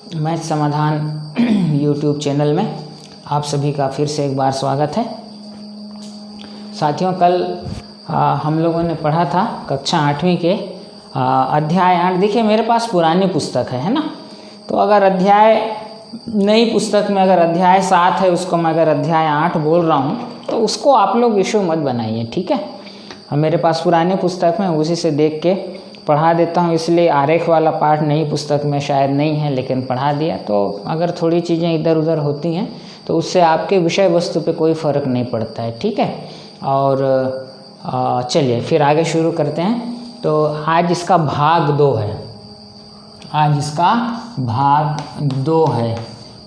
Math समाधान YouTube channel में आप सभी का फिर से एक बार स्वागत है। साथियों, कल हम लोगों ने पढ़ा था कक्षा 8वीं के अध्याय 8। देखिए मेरे पास पुरानी पुस्तक है ना, तो अगर अध्याय नई पुस्तक में अगर अध्याय 7 है उसको मैं अगर अध्याय 8 बोल रहा हूँ तो उसको आप लोग इशू मत बनाइए, ठीक है। मेरे पास पुरानी पुस्तक में उसी से देख के पढ़ा देता हूँ, इसलिए आरेख वाला पार्ट नई पुस्तक में शायद नहीं है लेकिन पढ़ा दिया। तो अगर थोड़ी चीज़ें इधर उधर होती हैं तो उससे आपके विषय वस्तु पे कोई फ़र्क नहीं पड़ता है, ठीक है। और चलिए फिर आगे शुरू करते हैं। तो आज इसका भाग 2 है, आज इसका भाग 2 है,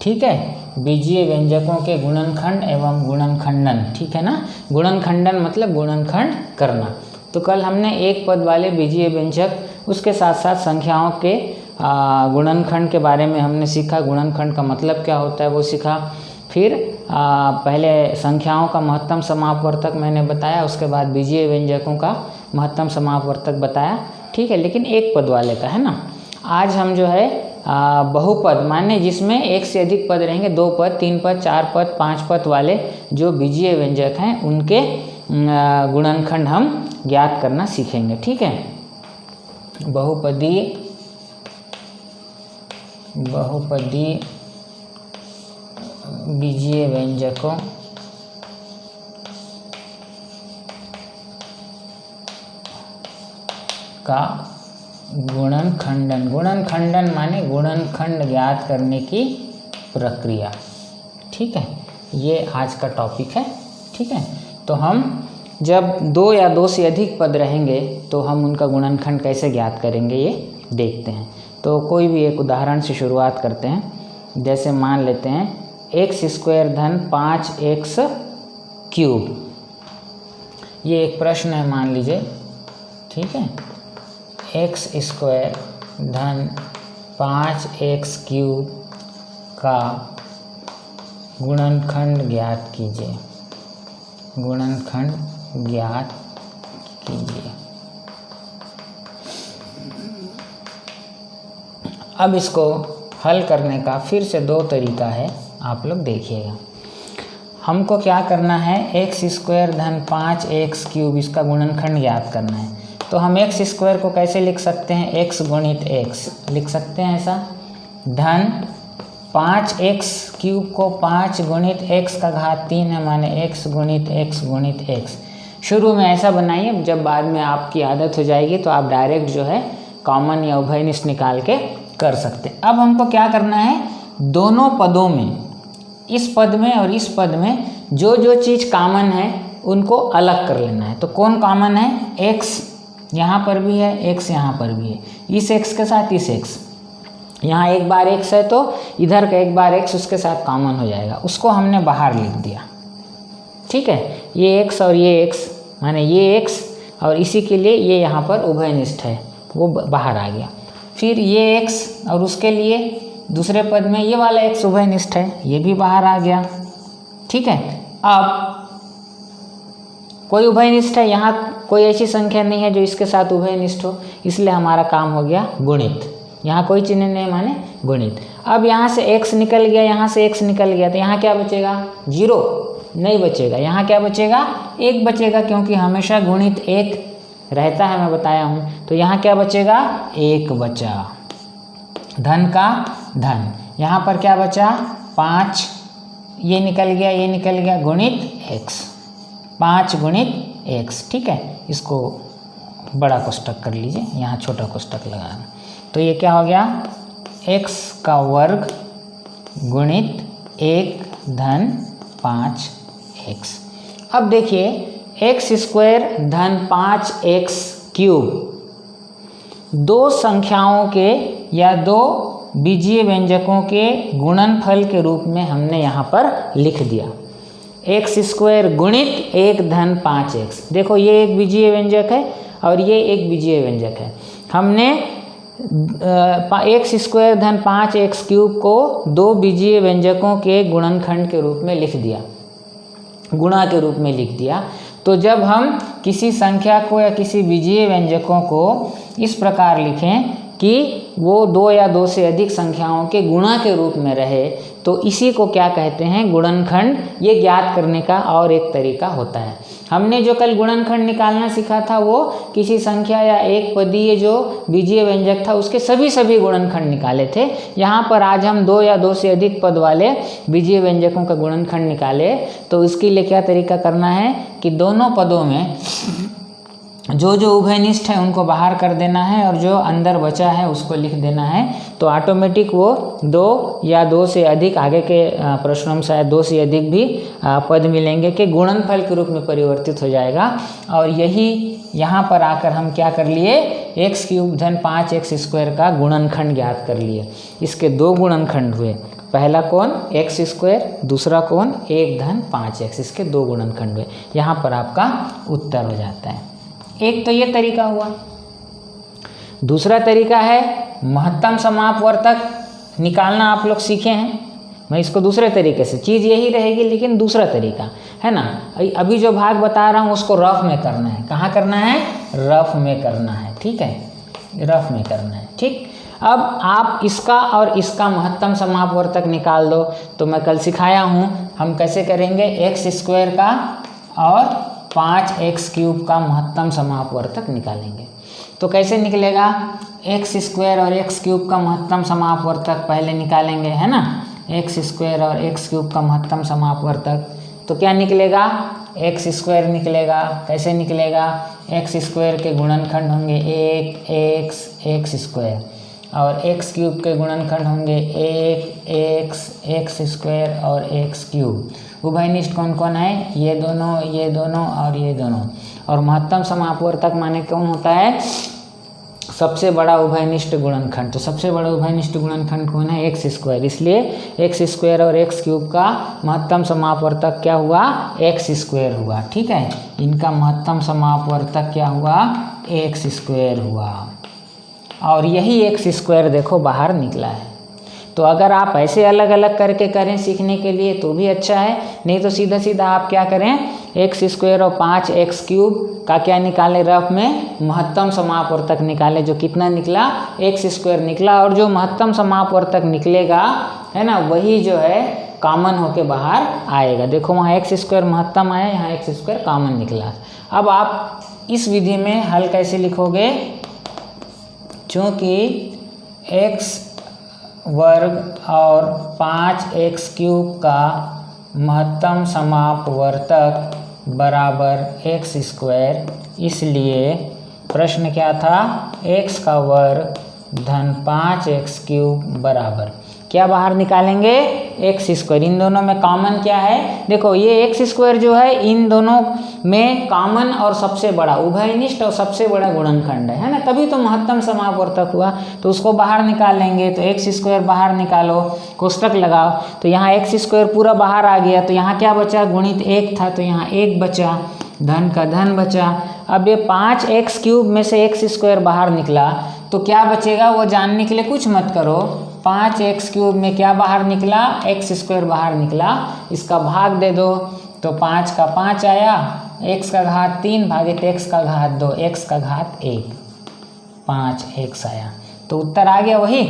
ठीक है। बीजीय व्यंजकों के गुणनखंड एवं गुणनखंडन, ठीक है ना। गुणनखंडन मतलब गुणनखंड करना। तो कल हमने एक पद वाले बीजीय व्यंजक, उसके साथ साथ संख्याओं के गुणनखंड के बारे में हमने सीखा। गुणनखंड का मतलब क्या होता है वो सीखा। फिर पहले संख्याओं का महत्तम समापवर्तक मैंने बताया, उसके बाद बीजीय व्यंजकों का महत्तम समापवर्तक बताया, ठीक है। लेकिन एक पद वाले का है ना। आज हम जो है बहुपद माने जिसमें एक से अधिक पद रहेंगे, 2 पद, 3 पद, 4 पद, 5 पद वाले जो बीजीय व्यंजक हैं उनके गुणनखंड हम ज्ञात करना सीखेंगे, ठीक है। बहुपदी बीजीय व्यंजकों का गुणनखंडन। गुणनखंडन माने गुणनखंड ज्ञात करने की प्रक्रिया, ठीक है। ये आज का टॉपिक है, ठीक है। तो हम जब 2 या 2 से अधिक पद रहेंगे तो हम उनका गुणनखंड कैसे ज्ञात करेंगे ये देखते हैं। तो कोई भी एक उदाहरण से शुरुआत करते हैं। जैसे मान लेते हैं x² धन 5x क्यूब, ये एक प्रश्न है मान लीजिए, ठीक है। x² धन 5x क्यूब का गुणनखंड ज्ञात कीजिए, गुणनखंड ज्ञात कीजिए। अब इसको हल करने का फिर से 2 तरीका है, आप लोग देखिएगा। हमको क्या करना है, x² धन 5x क्यूब इसका गुणनखंड ज्ञात करना है। तो हम x² को कैसे लिख सकते हैं, x गुणित x लिख सकते हैं ऐसा, धन 5x क्यूब को 5 गुणित x का घात 3 है, माने x गुणित x गुणित x। शुरू में ऐसा बनाइए, जब बाद में आपकी आदत हो जाएगी तो आप डायरेक्ट जो है कॉमन या उभयनिष्ठ निकाल के कर सकते हैं। अब हमको क्या करना है, दोनों पदों में, इस पद में और इस पद में जो जो चीज़ कॉमन है उनको अलग कर लेना है। तो कौन कॉमन है, x यहाँ पर भी है, x यहाँ पर भी है, इस x के साथ इस x, यहाँ एक बार x है तो इधर का एक बार x उसके साथ कॉमन हो जाएगा, उसको हमने बाहर लिख दिया, ठीक है। ये x और ये x माने ये x और इसी के लिए ये यहाँ पर उभयनिष्ठ है, वो बाहर आ गया। फिर ये x और उसके लिए दूसरे पद में ये वाला x उभयनिष्ठ है, ये भी बाहर आ गया, ठीक है। अब कोई उभयनिष्ठ है, यहाँ कोई ऐसी संख्या नहीं है जो इसके साथ उभयनिष्ठ हो, इसलिए हमारा काम हो गया गुणित। यहाँ कोई चिन्ह नहीं माने गुणित। अब यहाँ से x निकल गया, यहाँ से x निकल गया, तो यहाँ क्या बचेगा, 0 नहीं बचेगा। यहाँ क्या बचेगा, 1 बचेगा, क्योंकि हमेशा गुणित 1 रहता है, मैं बताया हूँ। तो यहाँ क्या बचेगा, 1 बचा, धन का धन। यहाँ पर क्या बचा, 5, ये निकल गया, ये निकल गया, गुणित x, 5 गुणित x, ठीक है। इसको बड़ा कोष्टक कर लीजिए, यहाँ छोटा कोष्टक लगाना। तो ये क्या हो गया, x का वर्ग गुणित 1 धन 5x। अब देखिए x² धन 5x क्यूब 2 संख्याओं के या 2 बीजीय व्यंजकों के गुणनफल के रूप में हमने यहाँ पर लिख दिया। x² गुणित 1 धन 5x, देखो ये एक बीजीय व्यंजक है और ये एक बीजीय व्यंजक है। हमने x² धन 5x क्यूब को 2 बीजीय व्यंजकों के गुणनखंड के रूप में लिख दिया, गुणा के रूप में लिख दिया। तो जब हम किसी संख्या को या किसी बीजीय व्यंजकों को इस प्रकार लिखें कि वो 2 या 2 से अधिक संख्याओं के गुणा के रूप में रहे तो इसी को क्या कहते हैं, गुणनखंड। ये ज्ञात करने का और एक तरीका होता है। हमने जो कल गुणनखंड निकालना सीखा था वो किसी संख्या या एक पदीय जो बीजीय व्यंजक था उसके सभी गुणनखंड निकाले थे। यहाँ पर आज हम 2 या 2 से अधिक पद वाले बीजीय व्यंजकों का गुणनखंड निकाले तो इसके लिए क्या तरीका करना है कि दोनों पदों में जो जो उभयनिष्ठ है उनको बाहर कर देना है और जो अंदर बचा है उसको लिख देना है। तो ऑटोमेटिक वो 2 या 2 से अधिक, आगे के प्रश्नों में शायद 2 से अधिक भी पद मिलेंगे कि गुणनफल के रूप में परिवर्तित हो जाएगा। और यही यहाँ पर आकर हम क्या कर लिए, x³ धन 5x² का गुणनखंड ज्ञात कर लिए। इसके 2 गुणनखंड हुए, पहला कौन x², दूसरा कौन 1 धन 5x, इसके 2 गुणनखंड हुए। यहाँ पर आपका उत्तर हो जाता है। एक तो ये तरीका हुआ। दूसरा तरीका है महत्तम समापवर्तक निकालना, आप लोग सीखे हैं। मैं इसको दूसरे तरीके से, चीज़ यही रहेगी लेकिन दूसरा तरीका है ना। अभी जो भाग बता रहा हूँ उसको रफ में करना है। कहाँ करना है, रफ में करना है, ठीक है, रफ में करना है, ठीक। अब आप इसका और इसका महत्तम समापवर्तक निकाल दो। तो मैं कल सिखाया हूँ हम कैसे करेंगे, x² का और 5x³ का महत्तम समापवर्तक निकालेंगे। तो कैसे निकलेगा, x² और x³ का महत्तम समापवर्तक पहले निकालेंगे, है ना। x² और x³ का महत्तम समापवर्तक तो क्या निकलेगा, x² निकलेगा। कैसे निकलेगा, x² के गुणनखंड होंगे 1x² और x³ के गुणनखंड होंगे 1x² और x³। उभयनिष्ठ कौन कौन है, ये दोनों और ये दोनों। और महत्तम समापवर्तक माने कौन होता है, सबसे बड़ा उभयनिष्ठ गुणनखंड। तो सबसे बड़ा उभयनिष्ठ गुणनखंड कौन है, x²। इसलिए x² और x³ का महत्तम समापवर्तक क्या हुआ, x² हुआ, ठीक है। इनका महत्तम समापवर्तक क्या हुआ, x² हुआ। और यही x² देखो बाहर निकला है। तो अगर आप ऐसे अलग अलग करके करें सीखने के लिए तो भी अच्छा है, नहीं तो सीधा सीधा आप क्या करें, x² और 5x³ का क्या निकालें, रफ में महत्तम समापवर्तक निकालें। जो कितना निकला, x² निकला। और जो महत्तम समापवर्तक निकलेगा है ना, वही जो है कॉमन होके बाहर आएगा। देखो वहाँ x² महत्तम आया, यहाँ x² कॉमन निकला। अब आप इस विधि में हल कैसे लिखोगे, चूँकि x² और 5x³ का महत्तम समापवर्तक बराबर x², इसलिए प्रश्न क्या था, x² धन 5x³ बराबर क्या बाहर निकालेंगे, x²। इन दोनों में कॉमन क्या है, देखो ये x² जो है इन दोनों में कॉमन और सबसे बड़ा उभयनिष्ठ और सबसे बड़ा गुणनखंड है ना, तभी तो महत्तम समापवर्तक हुआ। तो उसको बाहर निकाल लेंगे। तो x² बाहर निकालो, कोष्टक लगाओ, तो यहाँ x² पूरा बाहर आ गया। तो यहाँ क्या बचा, गुणित 1 था तो यहाँ 1 बचा, धन का धन बचा। अब ये 5x³ में से x² बाहर निकला तो क्या बचेगा वो जानने के लिए कुछ मत करो। 5x³ में क्या बाहर निकला, x² बाहर निकला, इसका भाग दे दो तो 5 का 5 आया, x का घात 3 भागित x का घात 2, x का घात 1, 5x आया। तो उत्तर आ गया वही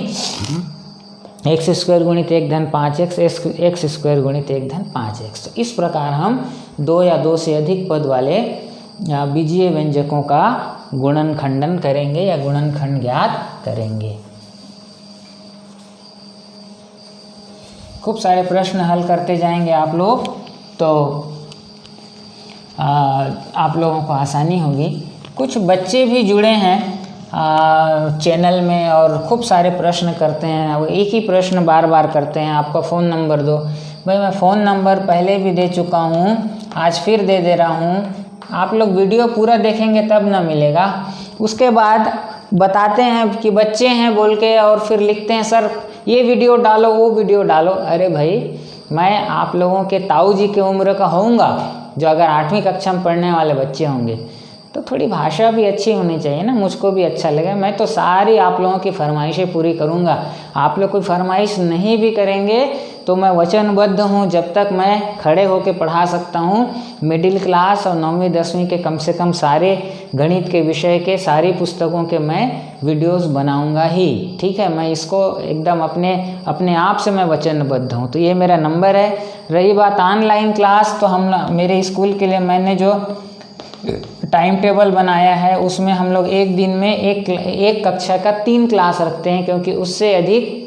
x² गुणित 1 धन 5x, x² गुणित 1 धन 5x। तो इस प्रकार हम 2 या 2 से अधिक पद वाले बीजीय व्यंजकों का गुणनखंडन करेंगे या गुणनखंड ज्ञात करेंगे। खूब सारे प्रश्न हल करते जाएंगे आप लोग, तो आप लोगों को आसानी होगी। कुछ बच्चे भी जुड़े हैं चैनल में और खूब सारे प्रश्न करते हैं, वो एक ही प्रश्न बार बार करते हैं, आपका फ़ोन नंबर दो। भाई मैं फ़ोन नंबर पहले भी दे चुका हूँ, आज फिर दे रहा हूँ। आप लोग वीडियो पूरा देखेंगे तब ना मिलेगा। उसके बाद बताते हैं कि बच्चे हैं बोल के और फिर लिखते हैं सर ये वीडियो डालो वो वीडियो डालो। अरे भाई मैं आप लोगों के ताऊ जी की उम्र का होऊंगा, जो अगर 8वीं कक्षा में पढ़ने वाले बच्चे होंगे तो थोड़ी भाषा भी अच्छी होनी चाहिए ना, मुझको भी अच्छा लगे। मैं तो सारी आप लोगों की फरमाइशें पूरी करूंगा। आप लोग कोई फरमाइश नहीं भी करेंगे तो तो मैं वचनबद्ध हूँ, जब तक मैं खड़े होकर पढ़ा सकता हूँ मिडिल क्लास और 9वीं 10वीं के कम से कम सारे गणित के विषय के सारी पुस्तकों के मैं वीडियोस बनाऊंगा ही। ठीक है, मैं इसको एकदम अपने आप से मैं वचनबद्ध हूँ। तो ये मेरा नंबर है। रही बात ऑनलाइन क्लास, तो हम मेरे स्कूल के लिए मैंने जो टाइम टेबल बनाया है उसमें हम लोग एक दिन में एक कक्षा का 3 क्लास रखते हैं, क्योंकि उससे अधिक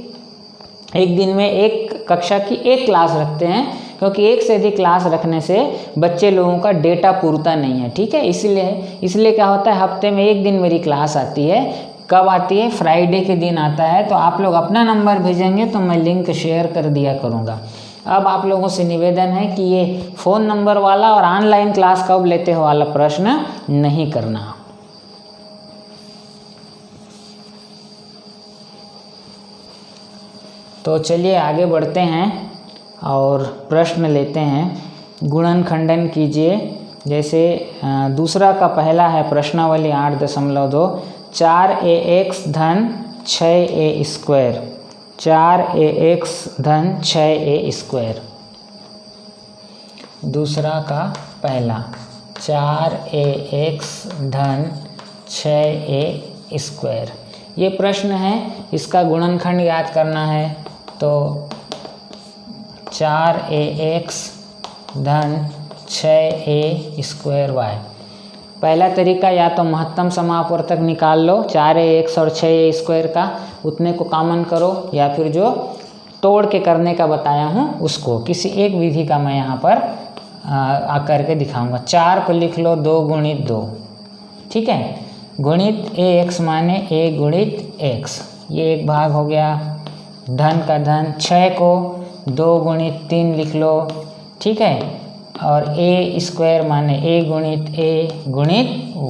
एक दिन में एक कक्षा की 1 क्लास रखते हैं, क्योंकि एक से अधिक क्लास रखने से बच्चे लोगों का डेटा पूरता नहीं है। ठीक है, इसलिए क्या होता है, हफ्ते में एक दिन मेरी क्लास आती है। कब आती है? फ्राइडे के दिन आता है। तो आप लोग अपना नंबर भेजेंगे तो मैं लिंक शेयर कर दिया करूँगा। अब आप लोगों से निवेदन है कि ये फ़ोन नंबर वाला और ऑनलाइन क्लास कब लेते हो वाला प्रश्न नहीं करना। तो चलिए आगे बढ़ते हैं और प्रश्न लेते हैं। गुणनखंडन कीजिए। जैसे दूसरा का पहला है प्रश्नावली 8.2 4ax धन 6a स्क्वायर, 4ax धन 6a स्क्वायर। दूसरा का पहला 4ax धन 6a स्क्वायर, ये प्रश्न है। इसका गुणनखंड याद करना है। तो 4ax धन 6a स्क्वायर y। पहला तरीका, या तो महत्तम समापवर्तक निकाल लो 4ax और 6a स्क्वायर का, उतने को कॉमन करो, या फिर जो तोड़ के करने का बताया हूँ उसको, किसी एक विधि का मैं यहाँ पर करके दिखाऊंगा। 4 को लिख लो 2 गुणित 2। ठीक है, गुणित ax माने a गुणित x, ये एक भाग हो गया। धन का धन 6 को 2 गुणित 3 लिख लो। ठीक है, और a स्क्वायर माने a गुणित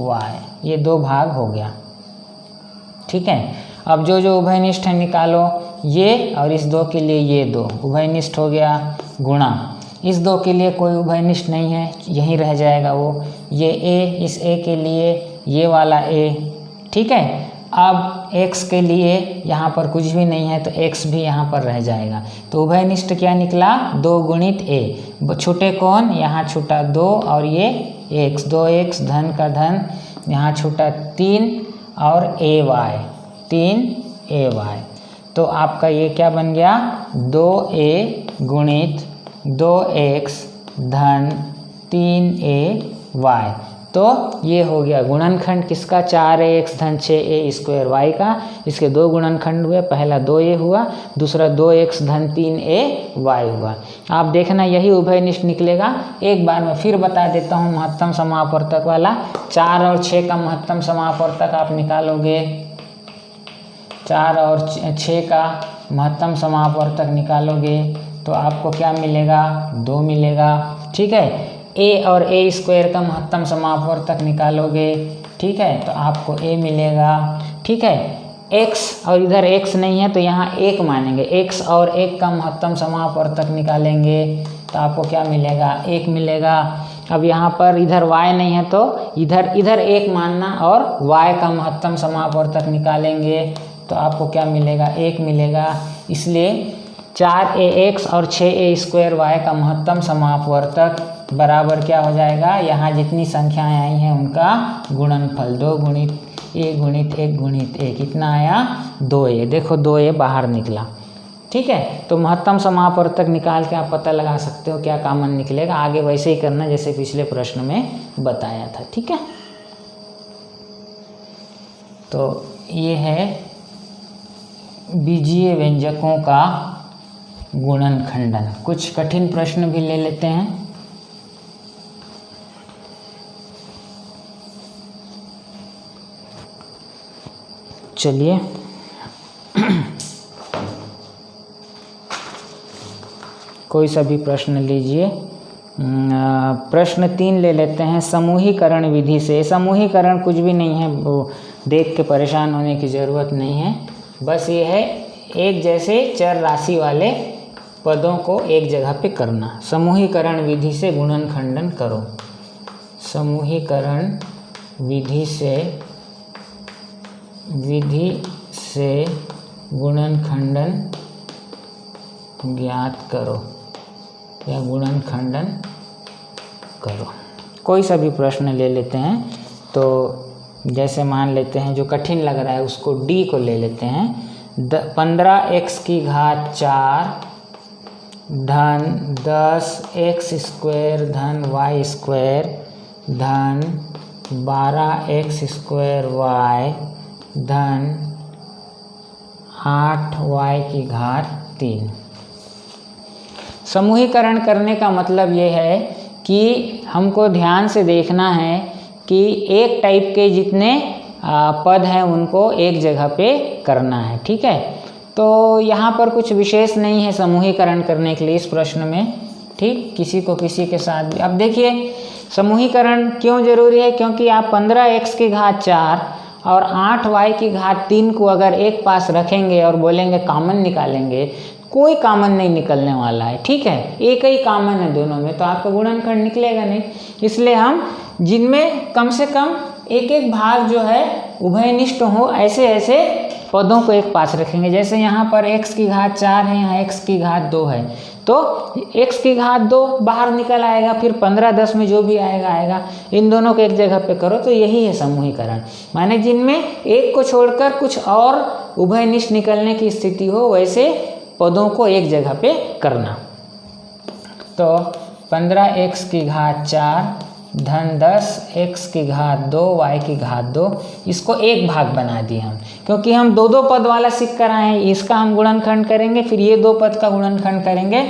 y, ये 2 भाग हो गया। ठीक है, अब जो उभयनिष्ठ है निकालो, ये और इस 2 के लिए ये 2 उभयनिष्ठ हो गया, गुणा इस 2 के लिए कोई उभयनिष्ठ नहीं है, यहीं रह जाएगा वो, ये a, इस a के लिए ये वाला a। ठीक है, अब x के लिए यहाँ पर कुछ भी नहीं है तो x भी यहाँ पर रह जाएगा। तो उभयनिष्ठ क्या निकला? 2 गुणित a, छूटे कौन? यहाँ छूटा 2 और ये x, 2x धन का धन, यहाँ छूटा 3 और ay, 3ay। तो आपका ये क्या बन गया? 2a गुणित 2x धन 3ay। तो ये हो गया गुणनखंड किसका? 4ax धन 6a स्क्वायर y का। इसके 2 गुणनखंड हुए, पहला 2a हुआ, दूसरा 2x धन 3ay हुआ। आप देखना यही उभयनिष्ठ निकलेगा। एक बार मैं फिर बता देता हूँ महत्तम समापवर्तक वाला। 4 और 6 का महत्तम समापवर्तक आप निकालोगे, 4 और 6 का महत्तम समापवर्तक निकालोगे तो आपको क्या मिलेगा? 2 मिलेगा। ठीक है, a और a स्क्वायर का महत्तम समापवर्तक निकालोगे, ठीक है, तो आपको a मिलेगा। ठीक है, x और इधर x नहीं है तो यहाँ 1 मानेंगे, x और 1 का महत्तम समापवर्तक निकालेंगे तो आपको क्या मिलेगा? 1 मिलेगा। अब यहाँ पर इधर y नहीं है तो इधर 1 मानना और y का महत्तम समापवर्तक निकालेंगे तो आपको क्या मिलेगा? 1 मिलेगा। इसलिए 4ax और 6a स्क्वायर y का महत्तम समापवर्तक बराबर क्या हो जाएगा? यहाँ जितनी संख्याएं आई हैं उनका गुणनफल, 2 गुणित a गुणित 1 गुणित a, कितना आया? 2a। देखो 2a बाहर निकला। ठीक है, तो महत्तम समापवर्तक निकाल के आप पता लगा सकते हो क्या कॉमन निकलेगा। आगे वैसे ही करना जैसे पिछले प्रश्न में बताया था। ठीक है, तो ये है बीजीय व्यंजकों का गुणनखंडन। कुछ कठिन प्रश्न भी ले लेते हैं। चलिए कोई सा भी प्रश्न लीजिए। प्रश्न 3 ले लेते हैं। समूहीकरण विधि से, समूहीकरण कुछ भी नहीं है, वो देख के परेशान होने की ज़रूरत नहीं है। बस ये है एक जैसे चर राशि वाले पदों को एक जगह पे करना। समूहीकरण विधि से गुणनखंडन करो। समूहीकरण विधि से गुणनखंडन ज्ञात करो या गुणनखंडन करो। कोई सा भी प्रश्न ले लेते हैं, तो जैसे मान लेते हैं जो कठिन लग रहा है उसको डी को ले लेते हैं। 15x की घात 4 धन 10x² धन y² धन 12x² y धन 8y की घात 3। समूहीकरण करने का मतलब ये है कि हमको ध्यान से देखना है कि एक टाइप के जितने पद हैं उनको एक जगह पे करना है, ठीक है। तो यहाँ पर कुछ विशेष नहीं है समूहीकरण करने के लिए इस प्रश्न में, ठीक। किसी को किसी के साथ भी। अब देखिए समूहीकरण क्यों जरूरी है, क्योंकि आप 15x की घात 4 और 8y की घात 3 को अगर एक पास रखेंगे और बोलेंगे कॉमन निकालेंगे, कोई कॉमन नहीं निकलने वाला है, ठीक है। एक ही कॉमन है दोनों में, तो आपका गुणनखंड निकलेगा नहीं। इसलिए हम जिनमें कम से कम एक एक भाग जो है उभयनिष्ठ हो, ऐसे ऐसे पदों को एक पास रखेंगे। जैसे यहाँ पर x की घात 4 है, यहाँ x की घात 2 है, तो x की घात 2 बाहर निकल आएगा, फिर 15-10 में जो भी आएगा आएगा। इन दोनों को एक जगह पे करो, तो यही है समूहीकरण। माने जिनमें एक को छोड़कर कुछ और उभयनिष्ठ निकलने की स्थिति हो, वैसे पदों को एक जगह पे करना। तो 15x की घात 4 धन 10x की घात 2 y की घात 2, इसको एक भाग बना दिए हम, क्योंकि हम दो पद वाला सीख कर आए हैं। इसका हम गुणनखंड करेंगे, फिर ये 2 पद का गुणनखंड करेंगे,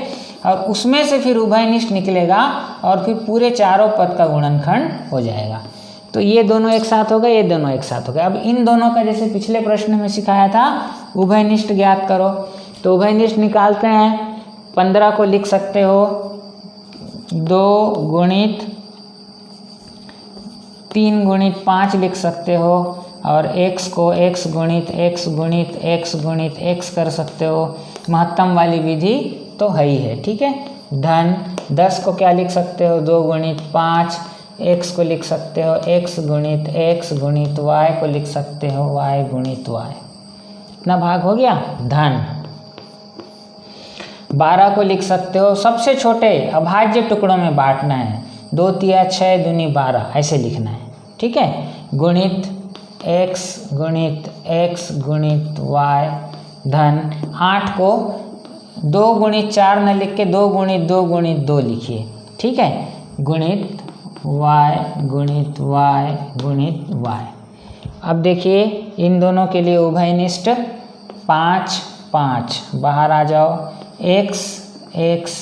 और उसमें से फिर उभयनिष्ठ निकलेगा, और फिर पूरे चारों पद का गुणनखंड हो जाएगा। तो ये दोनों एक साथ हो गए, ये दोनों एक साथ हो गए। अब इन दोनों का जैसे पिछले प्रश्न में सिखाया था, उभयनिष्ठ ज्ञात करो, तो उभयनिष्ठ निकालते हैं। 15 को लिख सकते हो 2 गुणित 3 गुणित 5 लिख सकते हो, और x को x गुणित x गुणित x गुणित x कर सकते हो। महत्तम वाली विधि तो है ही है, ठीक है। धन 10 को क्या लिख सकते हो, 2 गुणित 5, x को लिख सकते हो x गुणित x गुणित y को लिख सकते हो y गुणित y। इतना भाग हो गया। धन 12 को लिख सकते हो, सबसे छोटे अभाज्य टुकड़ों में बांटना है, 2 तिया 6 दूनी 12 ऐसे लिखना है, ठीक है। गुणित x गुणित x गुणित y धन 8 को 2 गुणित 4 न लिख के 2 गुणित 2 गुणित 2 लिखिए, ठीक है। गुणित y गुणित y गुणित y। अब देखिए इन दोनों के लिए उभयनिष्ठ 5 5 बाहर आ जाओ, x x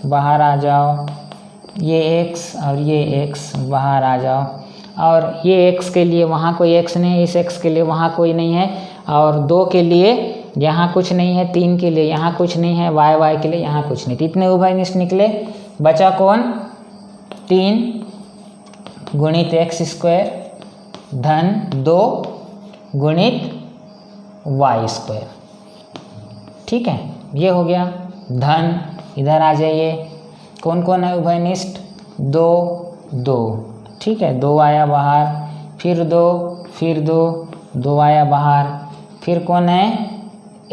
बाहर आ जाओ, ये x और ये x बाहर आ जाओ, और ये x के लिए वहाँ कोई x नहीं है, इस x के लिए वहाँ कोई नहीं है, और 2 के लिए यहाँ कुछ नहीं है, 3 के लिए यहाँ कुछ नहीं है, y के लिए यहाँ कुछ नहीं। इतने उभयनिष्ठ निकले। बचा कौन, 3 गुणित x² धन 2 गुणित y², ठीक है। ये हो गया। धन इधर आ जाइए, कौन कौन है उभयनिष्ठ, 2 2, ठीक है। 2 आया बाहर, फिर 2 फिर 2 2 आया बाहर, फिर कौन है,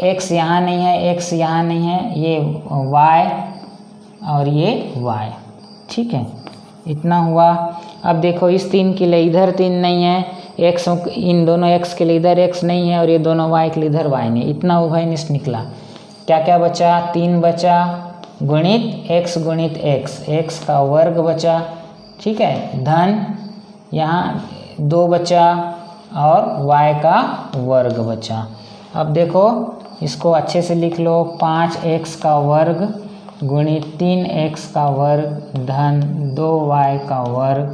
x यहाँ नहीं है, x यहाँ नहीं है, ये y और ये y, ठीक है। इतना हुआ। अब देखो इस 3 के लिए इधर 3 नहीं है, x इन दोनों x के लिए इधर x नहीं है, और ये दोनों y के लिए इधर y नहीं। इतना उभयनिष्ठ निकला। क्या क्या बचा, 3 बचा गुणित x गुणित x का वर्ग बचा, ठीक है। धन यहाँ 2 बचा और y का वर्ग बचा। अब देखो इसको अच्छे से लिख लो, 5x का वर्ग गुणित 3x का वर्ग धन 2y का वर्ग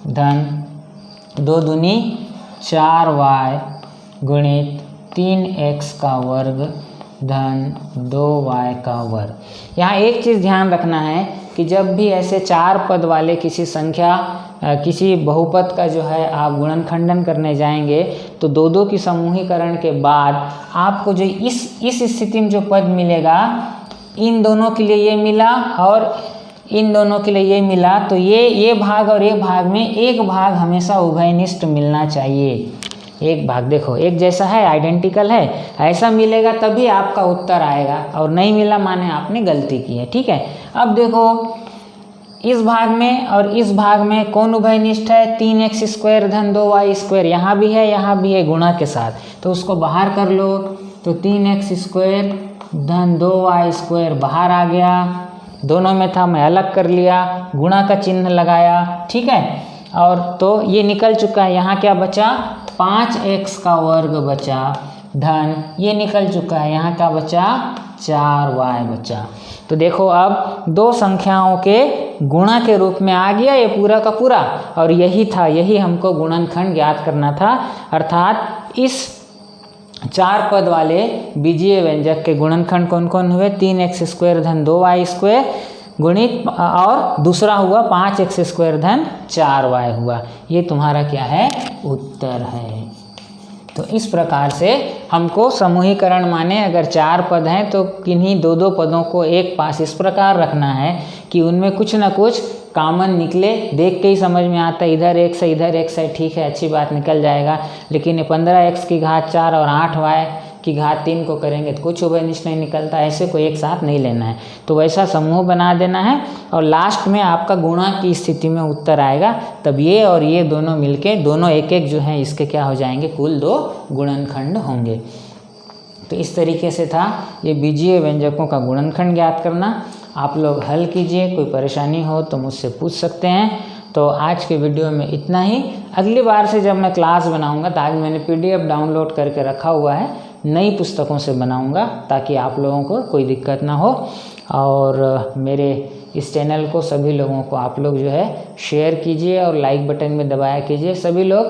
धन 2 दूनी 4y गुणित 3x का वर्ग धन 2y का वर्ग। यहाँ एक चीज़ ध्यान रखना है कि जब भी ऐसे 4 पद वाले किसी संख्या किसी बहुपद का जो है आप गुणनखंडन करने जाएंगे, तो 2 की समूहीकरण के बाद आपको जो इस स्थिति में जो पद मिलेगा, इन दोनों के लिए ये मिला और इन दोनों के लिए ये मिला, तो ये भाग और ये भाग में एक भाग हमेशा उभयनिष्ठ मिलना चाहिए। एक भाग देखो एक जैसा है, आइडेंटिकल है, ऐसा मिलेगा तभी आपका उत्तर आएगा, और नहीं मिला माने आपने गलती की है। ठीक है, अब देखो इस भाग में और इस भाग में कौन उभयनिष्ठ है, 3x² धन 2y², यहाँ भी है गुणा के साथ, तो उसको बाहर कर लो। तो 3x² धन 2y² बाहर आ गया, दोनों में था मैं अलग कर लिया, गुणा का चिन्ह लगाया। ठीक है, और तो ये निकल चुका है, यहाँ क्या बचा 5x² बचा, धन ये निकल चुका है, यहाँ क्या बचा 4y बचा। तो देखो अब दो संख्याओं के गुणा के रूप में आ गया ये पूरा का पूरा, और यही था, यही हमको गुणनखंड ज्ञात करना था। अर्थात इस 4 पद वाले बीजीय व्यंजक के गुणनखंड कौन कौन हुए, 3x² धन 2y² गुणित, और दूसरा हुआ 5x² धन 4y हुआ। ये तुम्हारा क्या है, उत्तर है। तो इस प्रकार से हमको समूहीकरण माने अगर 4 पद हैं तो किन्हीं 2-2 पदों को एक पास इस प्रकार रखना है कि उनमें कुछ ना कुछ कॉमन निकले। देख के ही समझ में आता है, इधर x है इधर x है, ठीक है अच्छी बात निकल जाएगा, लेकिन ये 15x की घात 4 और 8y की घात 3 को करेंगे तो कुछ उभयनिष्ठ नहीं निकलता, ऐसे को एक साथ नहीं लेना है। तो वैसा समूह बना देना है, और लास्ट में आपका गुणा की स्थिति में उत्तर आएगा, तब ये और ये दोनों मिलके दोनों एक एक जो हैं इसके क्या हो जाएंगे, कुल 2 गुणनखंड होंगे। तो इस तरीके से था ये बीजीय व्यंजकों का गुणनखंड ज्ञात करना। आप लोग हल कीजिए, कोई परेशानी हो तो मुझसे पूछ सकते हैं। तो आज के वीडियो में इतना ही। अगली बार से जब मैं क्लास बनाऊंगा, तो आज मैंने PDF डाउनलोड करके रखा हुआ है, नई पुस्तकों से बनाऊंगा ताकि आप लोगों को कोई दिक्कत ना हो। और मेरे इस चैनल को सभी लोगों को आप लोग जो है शेयर कीजिए और लाइक बटन में दबाया कीजिए। सभी लोग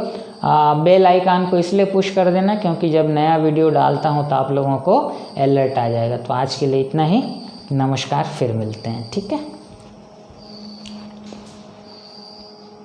बेल आइकन को इसलिए पुश कर देना क्योंकि जब नया वीडियो डालता हूँ तो आप लोगों को अलर्ट आ जाएगा। तो आज के लिए इतना ही, नमस्कार, फिर मिलते हैं, ठीक है।